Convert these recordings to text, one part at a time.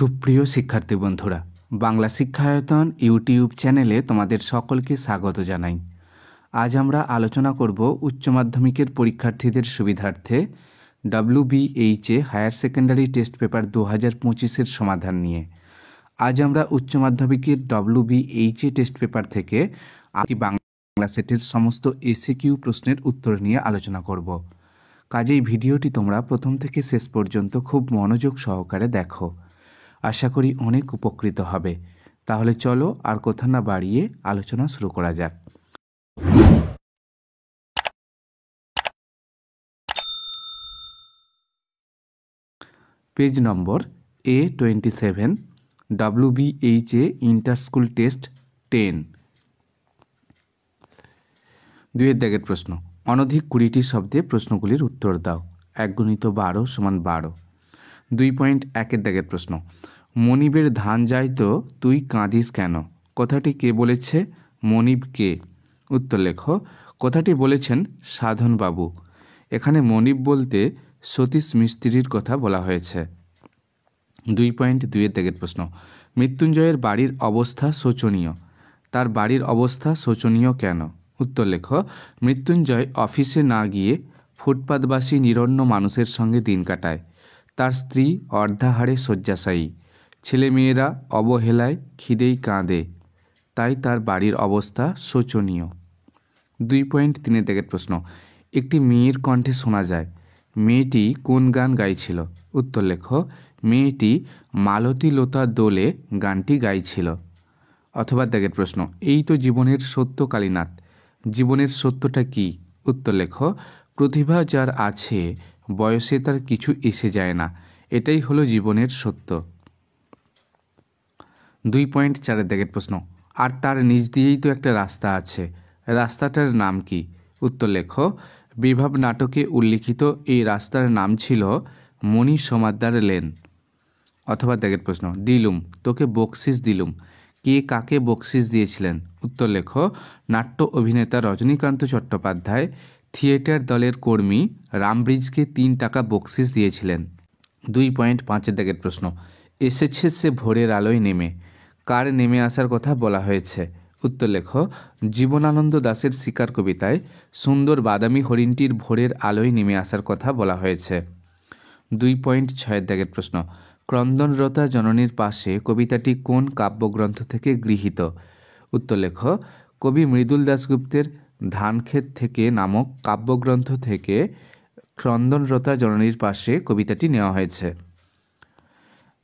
সুপ্রিয় শিক্ষার্থী বন্ধুরা, বাংলা শিক্ষায়তন ইউটিউব চ্যানেলে তোমাদের সকলকে স্বাগত জানাই। আজ আমরা আলোচনা করব উচ্চ মাধ্যমিকের পরীক্ষার্থীদের সুবিধার্থে WBHA higher secondary test paper 2025-এর সমাধান নিয়ে। আজ আমরা উচ্চ মাধ্যমিকের WBHA টেস্ট পেপার থেকে বাংলা সেটের সমস্ত SAQ প্রশ্নের উত্তর নিয়ে আলোচনা করব। কাজেই ভিডিওটি তোমরা প্রথম থেকে শেষ পর্যন্ত খুব মনোযোগ সহকারে দেখো। আশা করি অনেক উপকৃত হবে। তাহলে চলো আর কথা না বাড়িয়ে আলোচনা শুরু করা যাক। পেজ নম্বর A27, WBHA inter school test 10। 2 দাগের প্রশ্ন, অনধিক 20টি শব্দে প্রশ্নগুলির উত্তর দাও। 1 × 12 = 12। 2.1 দাগের প্রশ্ন, মনিবের ধান যাইতো তুই কাঁদিস কেন? কথাটি কে বলেছে? মনিব কে? উত্তর লেখো। কথাটি বলেছেন সাধনবাবু। এখানে মনিব বলতে সতীশ মিস্ত্রির কথা বলা হয়েছে। 2.2 দাগের প্রশ্ন, মৃত্যুঞ্জয়ের বাড়ির অবস্থা শোচনীয়। তার বাড়ির অবস্থা শোচনীয় কেন? উত্তর লেখো। মৃত্যুঞ্জয় অফিসে না গিয়ে ফুটপাতবাসী নিরন্ন মানুষের সঙ্গে দিন কাটায়। তার স্ত্রী অর্ধাহারে শয্যাশায়ী। ছেলেমেয়েরা অবহেলায় খিদেই কাঁদে। তাই তার বাড়ির অবস্থা শোচনীয়। 2.3 দাগের প্রশ্ন, একটি মেয়ের কণ্ঠে শোনা যায়। মেয়েটি কোন গান গাইছিল? উত্তর লেখো। মেয়েটি মালতী লতা দোলে গানটি গাইছিল। অথবা দাগের প্রশ্ন, এই তো জীবনের সত্য কালীনাথ। জীবনের সত্যটা কি? উত্তর লেখো। প্রতিভা যার আছে, বয়সে তার কিছু এসে যায় না, এটাই হলো জীবনের সত্য। 2.4 দাগের প্রশ্ন, আর তার নিচ দিয়েই তো একটা রাস্তা আছে, রাস্তাটার নাম কি? উত্তর লেখো। বিভাব নাটকে উল্লিখিত এই রাস্তার নাম ছিল মণি সমাদ্দার লেন। অথবা দাগের প্রশ্ন, দিলুম তোকে বকশিস দিলুম। কে কাকে বকশিস দিয়েছিলেন? উত্তর লেখো। নাট্য অভিনেতা রজনীকান্ত চট্টোপাধ্যায় থিয়েটার দলের কর্মী রামব্রিজকে 3 টাকা বকশিস দিয়েছিলেন। 2.5 দাগের প্রশ্ন, এসেছে সে ভোরের আলোয় নেমে। কার নেমে আসার কথা বলা হয়েছে? উত্তর লেখো। জীবনানন্দ দাশের শিকার কবিতায় সুন্দর বাদামি হরিণটির ভোরের আলোয় নেমে আসার কথা বলা হয়েছে। 2.6 দাগের প্রশ্ন, ক্রন্দনরতা জননীর পাশে কবিতাটি কোন কাব্যগ্রন্থ থেকে গৃহীত? উত্তর লেখো। কবি মৃদুল দাশগুপ্তের ধানক্ষেত থেকে নামক কাব্যগ্রন্থ থেকে ক্রন্দনরতা জননীর পাশে কবিতাটি নেওয়া হয়েছে।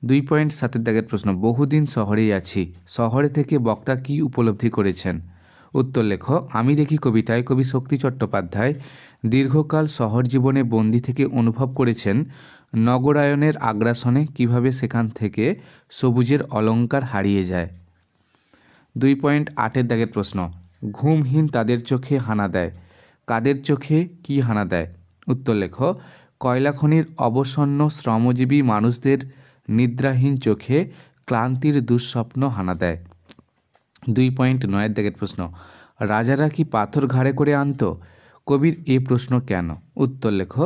2.7 দাগের প্রশ্ন, বহুদিন শহরেই আছি। শহরে থেকে বক্তা কি উপলব্ধি করেছেন? উত্তর লেখো। আমি দেখি কবিতায় কবি শক্তি চট্টোপাধ্যায় দীর্ঘকাল শহর জীবনে বন্দি থেকে অনুভব করেছেন নগরায়নের আগ্রাসনে কিভাবে সেখান থেকে সবুজের অলঙ্কার হারিয়ে যায়। 2.8 দাগের প্রশ্ন, ঘুমহীন তাদের চোখে হানা দেয়। কাদের চোখে কি হানা দেয়? উত্তর লেখো। কয়লা খনির অবসন্ন শ্রমজীবী মানুষদের নিদ্রাহীন চোখে ক্লান্তির দুঃস্বপ্ন হানা দেয়। 2.9 দাগের প্রশ্ন, রাজারা কি পাথর ঘাড়ে করে আনত? কবির এ প্রশ্ন কেন? উত্তর লেখো।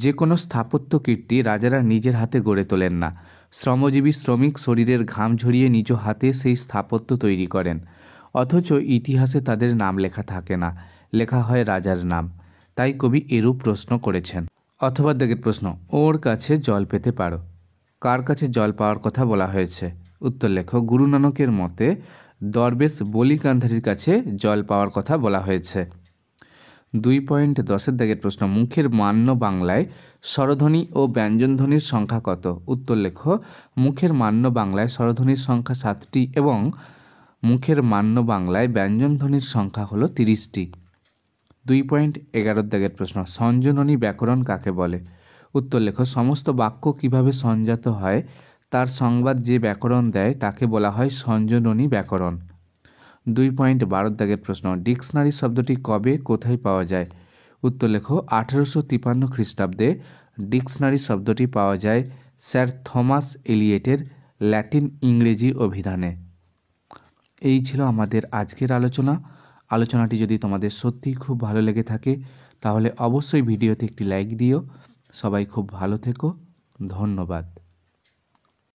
যে কোনো স্থাপত্য কীর্তি রাজারা নিজের হাতে গড়ে তোলেন না। শ্রমজীবী শ্রমিক শরীরের ঘাম ঝরিয়ে নিজ হাতে সেই স্থাপত্য তৈরি করেন, অথচ ইতিহাসে তাদের নাম লেখা থাকে না, লেখা হয় রাজার নাম। তাই কবি এরূপ প্রশ্ন করেছেন। অথবা দাগের প্রশ্ন, ওর কাছে জল পেতে পারো। কার কাছে জল পাওয়ার কথা বলা হয়েছে? উত্তর লেখো। গুরু নানকের মতে দরবেশ বলি কান্ধারির কাছে জল পাওয়ার কথা বলা হয়েছে। 2.10 দাগের প্রশ্ন, মুখের মান্য বাংলায় স্বরধ্বনি ও ব্যঞ্জনধ্বনির সংখ্যা কত? উত্তর লেখো। মুখের মান্য বাংলায় স্বরধ্বনির সংখ্যা 7টি এবং মুখের মান্য বাংলায় ব্যঞ্জনধ্বনির সংখ্যা হলো 30টি। 2.11 দাগের প্রশ্ন, সঞ্জননী ব্যাকরণ কাকে বলে? উত্তর লেখো। সমস্ত বাক্য কিভাবে সঞ্জাত হয় তার সংবাদ যে ব্যাকরণ দেয় তাকে বলা হয় সঞ্জননী ব্যাকরণ। 2.12 দাগের প্রশ্ন, ডিকশনারি শব্দটি কবে কোথায় পাওয়া যায়? উত্তর লেখো। 1853 খ্রিস্টাব্দে ডিকশনারি শব্দটি পাওয়া যায় স্যার থমাস এলিয়েটের ল্যাটিন ইংরেজি অভিধানে। এই ছিল আমাদের আজকের আলোচনাটি যদি তোমাদের সত্যিই খুব ভালো লেগে থাকে তাহলে অবশ্যই ভিডিওতে একটি লাইক দিও। সবাই খুব ভালো থেকো। ধন্যবাদ।